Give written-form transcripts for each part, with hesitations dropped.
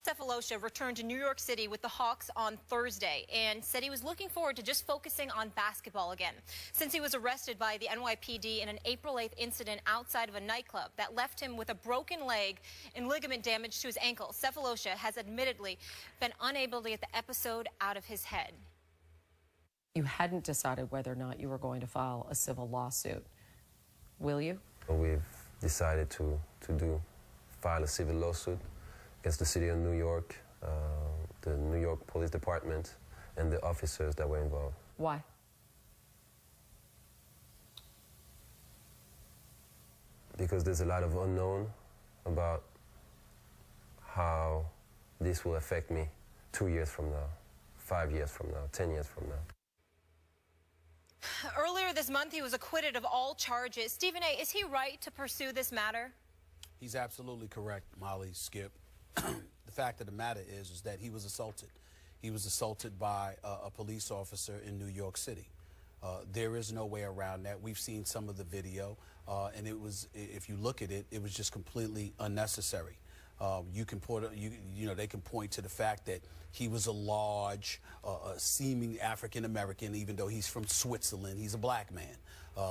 Sefolosha returned to New York City with the Hawks on Thursday and said he was looking forward to just focusing on basketball again. Since he was arrested by the NYPD in an April 8th incident outside of a nightclub that left him with a broken leg and ligament damage to his ankle, Sefolosha has admittedly been unable to get the episode out of his head. You hadn't decided whether or not you were going to file a civil lawsuit. Will you? We've decided to file a civil lawsuit against the city of New York, the New York Police Department, and the officers that were involved. Why? Because there's a lot of unknown about how this will affect me 2 years from now, 5 years from now, 10 years from now. Earlier this month, he was acquitted of all charges. Stephen A., is he right to pursue this matter? He's absolutely correct, Molly, Skip. The fact of the matter is that he was assaulted. He was assaulted by a police officer in New York City. There is no way around that. We've seen some of the video, and it was, if you look at it, it was just completely unnecessary. You can point, they can point to the fact that he was a large, seeming African American, even though he's from Switzerland. He's a black man.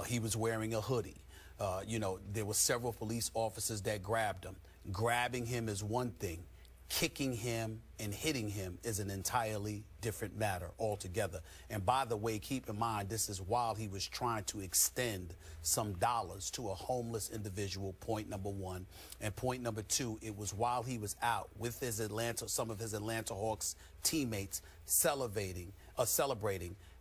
He was wearing a hoodie. There were several police officers that grabbed him. Grabbing him is one thing. Kicking him and hitting him is an entirely different matter altogether. And by the way, keep in mind, this is while he was trying to extend some dollars to a homeless individual, point number one. And point number two, it was while he was out with his some of his Atlanta Hawks teammates celebrating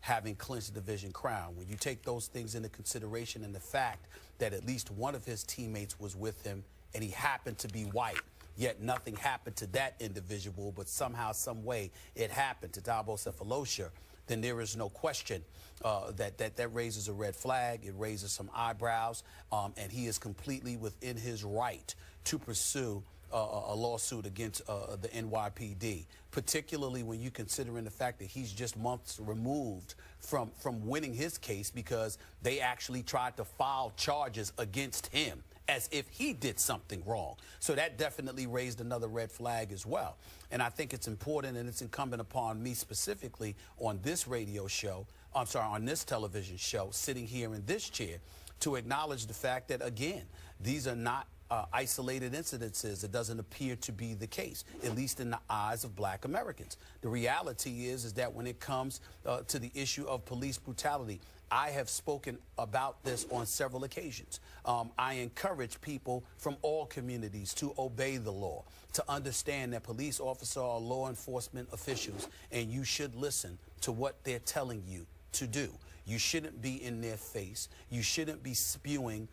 having clinched the division crown. When you take those things into consideration and the fact that at least one of his teammates was with him and he happened to be white, yet nothing happened to that individual, but somehow, some way, it happened to Thabo Sefolosha, then there is no question that raises a red flag. It raises some eyebrows, and he is completely within his right to pursue a lawsuit against the NYPD, particularly when you consider in the fact that he's just months removed from winning his case because they actually tried to file charges against him as if he did something wrong. So that definitely raised another red flag as well. And I think it's important and it's incumbent upon me specifically on this radio show, on this television show, sitting here in this chair, to acknowledge the fact that, again, these are not isolated incidences. It doesn't appear to be the case, at least in the eyes of black Americans. The reality is that when it comes to the issue of police brutality, I have spoken about this on several occasions. I encourage people from all communities to obey the law, to understand that police officers are law enforcement officials, and you should listen to what they're telling you to do. You shouldn't be in their face. You shouldn't be spewing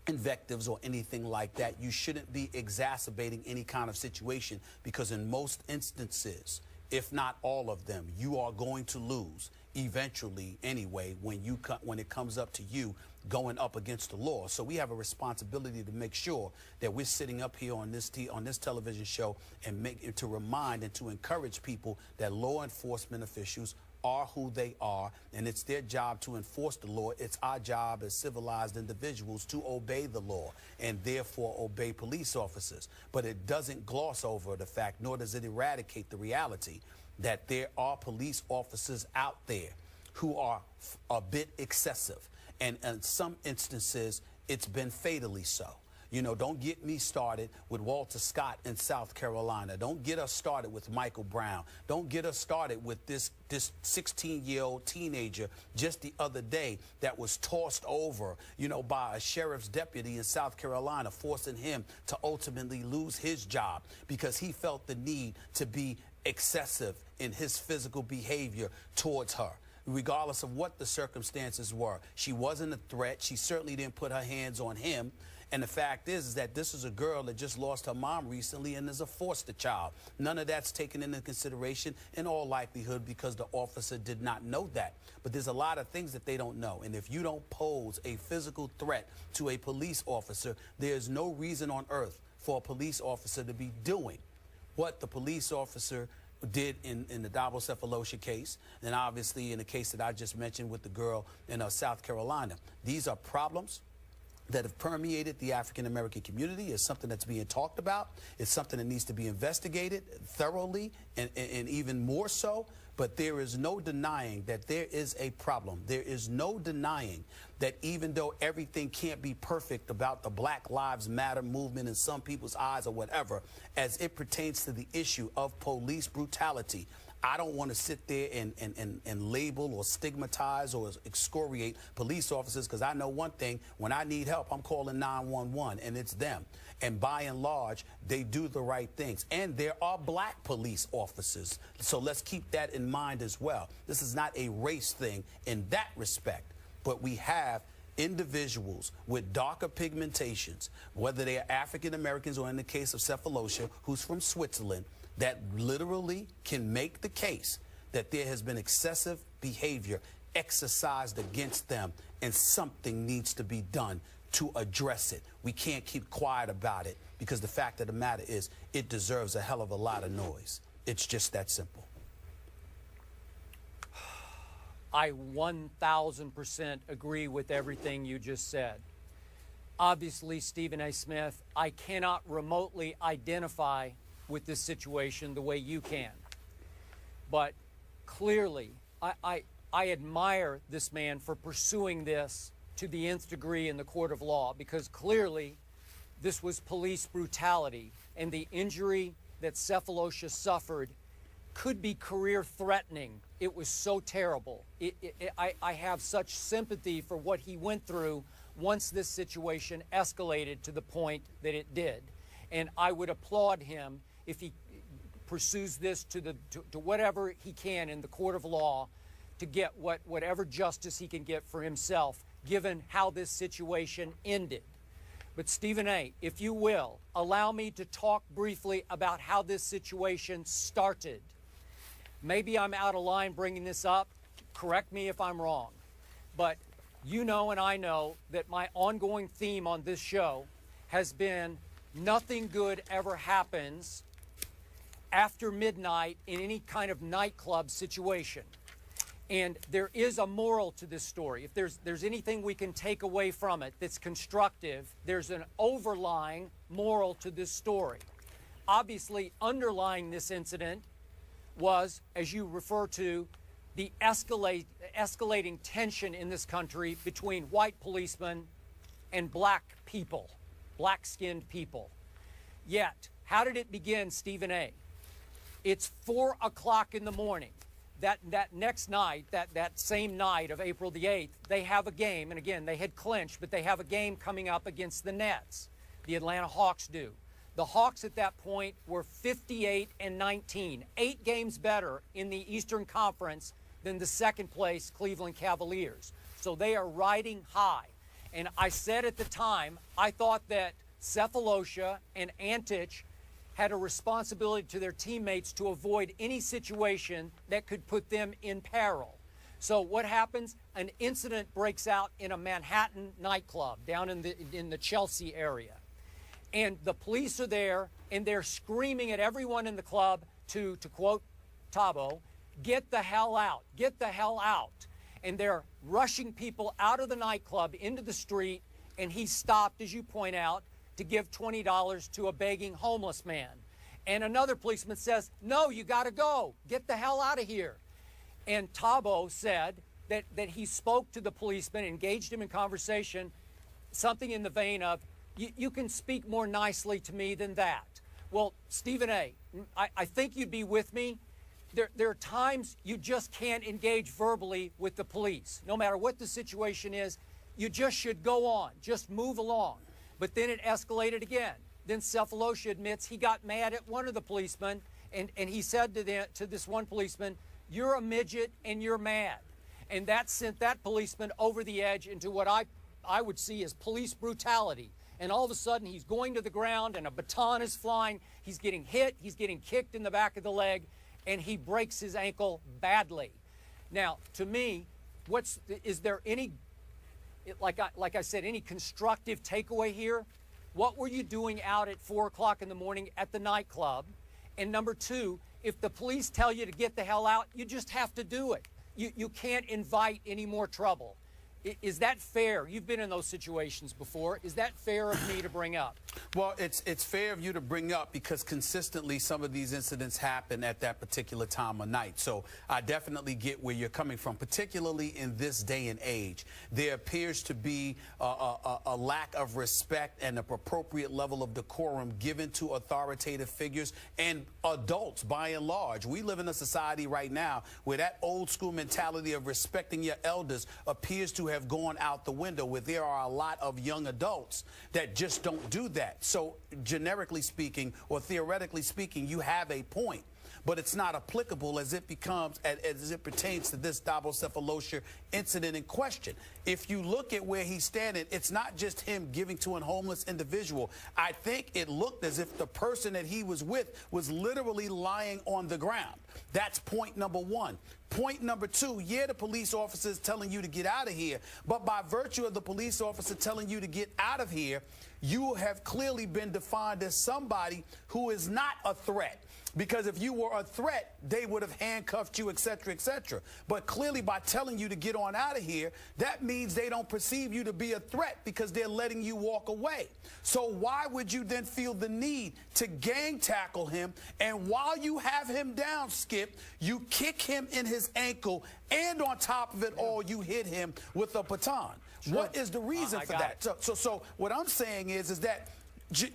invectives or anything like that. You shouldn't be exacerbating any kind of situation, because in most instances, if not all of them, you are going to lose eventually anyway when it comes up to you going up against the law. So we have a responsibility to make sure that we're sitting up here on this television show and to remind and to encourage people that law enforcement officials are who they are, and it's their job to enforce the law. It's our job as civilized individuals to obey the law and therefore obey police officers. But it doesn't gloss over the fact, nor does it eradicate the reality that there are police officers out there who are a bit excessive, and in some instances it's been fatally so. You know, don't get me started with Walter Scott in South Carolina. Don't get us started with Michael Brown. Don't get us started with this 16-year-old teenager just the other day that was tossed over, by a sheriff's deputy in South Carolina, forcing him to ultimately lose his job because he felt the need to be excessive in his physical behavior towards her. Regardless of what the circumstances were, she wasn't a threat. She certainly didn't put her hands on him. And the fact is that this is a girl that just lost her mom recently and is a foster child. None of that's taken into consideration in all likelihood because the officer did not know that. But there's a lot of things that they don't know. And if you don't pose a physical threat to a police officer, there's no reason on earth for a police officer to be doing what the police officer did in the Thabo Sefolosha case, and obviously in the case that I just mentioned with the girl in South Carolina. These are problems that have permeated the African-American community. It's something that's being talked about. It's something that needs to be investigated thoroughly and even more so. But there is no denying that there is a problem. There is no denying that even though everything can't be perfect about the Black Lives Matter movement in some people's eyes or whatever, as it pertains to the issue of police brutality, I don't want to sit there and label or stigmatize or excoriate police officers, because I know one thing: when I need help, I'm calling 911, and it's them. And by and large, they do the right things. And there are black police officers, so let's keep that in mind as well. This is not a race thing in that respect, but we have individuals with darker pigmentations, whether they are African Americans or, in the case of Sefolosha, who's from Switzerland, that literally can make the case that there has been excessive behavior exercised against them, and something needs to be done to address it. We can't keep quiet about it, because the fact of the matter is it deserves a hell of a lot of noise. It's just that simple. I 1,000% agree with everything you just said. Obviously, Stephen A. Smith, I cannot remotely identify with this situation the way you can. But clearly, I admire this man for pursuing this to the nth degree in the court of law, because clearly this was police brutality, and the injury that Sefolosha suffered could be career-threatening. It was so terrible. I have such sympathy for what he went through once this situation escalated to the point that it did. And I would applaud him if he pursues this to whatever he can in the court of law to get whatever justice he can get for himself, given how this situation ended. But Stephen A., if you will, allow me to talk briefly about how this situation started. Maybe I'm out of line bringing this up. Correct me if I'm wrong. But you know and I know that my ongoing theme on this show has been nothing good ever happens after midnight in any kind of nightclub situation. And there is a moral to this story. If there's anything we can take away from it that's constructive, there's an overlying moral to this story. Obviously, underlying this incident was, as you refer to, the escalating tension in this country between white policemen and black people, black-skinned people. Yet, how did it begin, Stephen A.? It's 4 o'clock in the morning. That next night, that same night of April the 8th, they have a game. And again, they had clinched, but they have a game coming up against the Nets. The Atlanta Hawks do. The Hawks at that point were 58-19, 8 games better in the Eastern Conference than the second place Cleveland Cavaliers. So they are riding high. And I said at the time, I thought that Sefolosha and Antich had a responsibility to their teammates to avoid any situation that could put them in peril. So what happens? An incident breaks out in a Manhattan nightclub down in the Chelsea area. And the police are there, and they're screaming at everyone in the club to quote Thabo, "Get the hell out, get the hell out." And they're rushing people out of the nightclub into the street, and he stopped, as you point out, to give $20 to a begging homeless man. And another policeman says, "No, you got to go. Get the hell out of here." And Thabo said that he spoke to the policeman, engaged him in conversation, something in the vein of, you can speak more nicely to me than that. Well, Stephen A., I think you'd be with me. There are times you just can't engage verbally with the police. No matter what the situation is, you just should go on, just move along. But then it escalated again. Then Sefolosha admits he got mad at one of the policemen, and he said to this one policeman, "You're a midget and you're mad." And that sent that policeman over the edge into what I would see as police brutality. And all of a sudden, he's going to the ground, and a baton is flying. He's getting hit. He's getting kicked in the back of the leg, and he breaks his ankle badly. Now, to me, is there any, like I said, any constructive takeaway here? What were you doing out at 4 o'clock in the morning at the nightclub? And number two, if the police tell you to get the hell out, you just have to do it. You can't invite any more trouble. Is that fair? You've been in those situations before. Is that fair of me to bring up? Well, it's fair of you to bring up because consistently some of these incidents happen at that particular time of night. So I definitely get where you're coming from, particularly in this day and age. There appears to be a lack of respect and an appropriate level of decorum given to authoritative figures and adults by and large. We live in a society right now where that old school mentality of respecting your elders appears to have gone out the window, where there are a lot of young adults that just don't do that. So generically speaking, or theoretically speaking, you have a point, but it's not applicable as it pertains to this Thabo Sefolosha incident in question. If you look at where he's standing, it's not just him giving to a homeless individual. I think it looked as if the person that he was with was literally lying on the ground. That's point number one. Point number two, yeah, the police officer is telling you to get out of here, but by virtue of the police officer telling you to get out of here, you have clearly been defined as somebody who is not a threat. Because if you were a threat, they would have handcuffed you, et cetera, et cetera. But clearly by telling you to get on out of here, that means they don't perceive you to be a threat because they're letting you walk away. So why would you then feel the need to gang tackle him? And while you have him down, Skip, you kick him in his ankle, and on top of it all, you hit him with a baton. Sure. What is the reason for that? So what I'm saying is that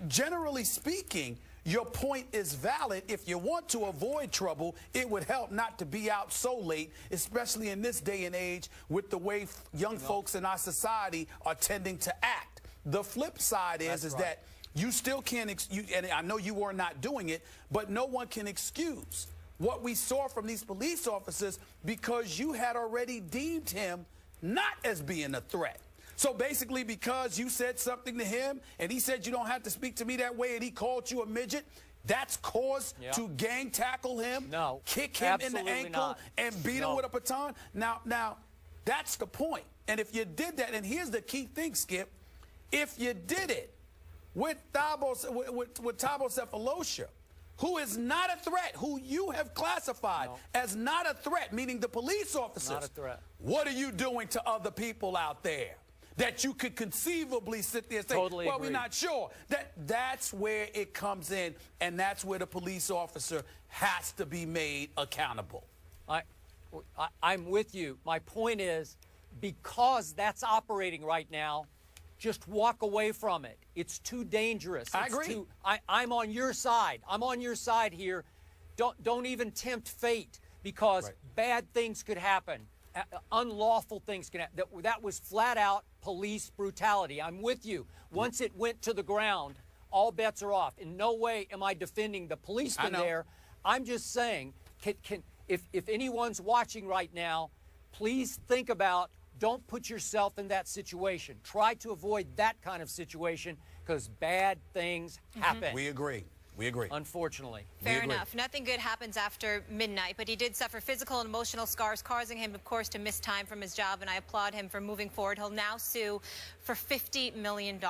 generally speaking, your point is valid. If you want to avoid trouble, it would help not to be out so late, especially in this day and age with the way young folks in our society are tending to act. The flip side is that you still can't, and I know you were not doing it, but no one can excuse what we saw from these police officers because you had already deemed him not as being a threat. So basically, because you said something to him and he said you don't have to speak to me that way and he called you a midget, that's cause to gang tackle him, kick him in the ankle, and beat him with a baton? Now, that's the point. And if you did that, and here's the key thing, Skip, if you did it with Thabo Sefolosha, who is not a threat, who you have classified as not a threat, meaning the police officers, not a threat. What are you doing to other people out there that you could conceivably sit there and say, totally well, agree. we're not sure? That's where it comes in, and that's where the police officer has to be made accountable. I'm with you. My point is, because that's operating right now, just walk away from it. It's too dangerous. I agree. I'm on your side. I'm on your side here. Don't even tempt fate, because bad things could happen. Unlawful things can happen. That was flat out police brutality. I'm with you. Once it went to the ground, all bets are off. In no way am I defending the policeman there. I'm just saying, if anyone's watching right now, please think about, don't put yourself in that situation. Try to avoid that kind of situation, because bad things happen. We agree. We agree. Unfortunately. Fair enough. Nothing good happens after midnight, but he did suffer physical and emotional scars, causing him, of course, to miss time from his job, and I applaud him for moving forward. He'll now sue for $50 million.